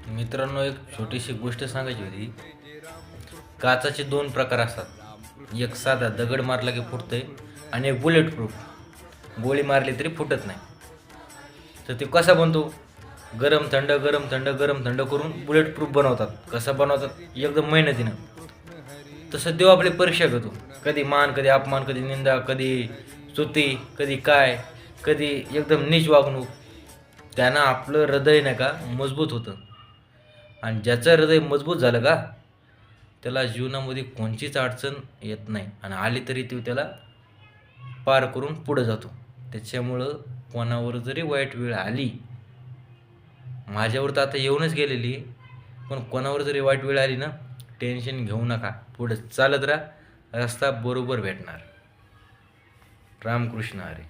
मित्रांनो, एक छोटीशी गोष्ट सांगायची होती. काचाचे दोन प्रकार असतात. एक साधा दगड मारला की फुटतंय आणि एक बुलेट प्रूफ. गोळी मारली तरी फुटत नाही. तर ते कसा बनतो? गरम थंड गरम थंड गरम थंड करून बुलेट प्रूफ बनवतात. कसा बनवतात? एकदम मेहनतीनं. तसं देव आपली परीक्षा घेतो. कधी मान, कधी अपमान, कधी निंदा, कधी स्तुती, कधी काय, कधी एकदम नीच वागणूक. त्यानं आपलं हृदय नाही का मजबूत होतं. आणि ज्याचं हृदय मजबूत झालं का, त्याला जीवनामध्ये कोणतीच अडचण येत नाही आणि आली तरी तो त्याला पार करून पुढं जातो. त्याच्यामुळं कोणावर जरी वाईट वेळ आली, माझ्यावर तर आता येऊनच गेलेली, पण कोणावर जरी वाईट वेळ आली ना, टेन्शन घेऊ नका. पुढं चालत राहा, रस्ता बरोबर भेटणार. रामकृष्ण हरी.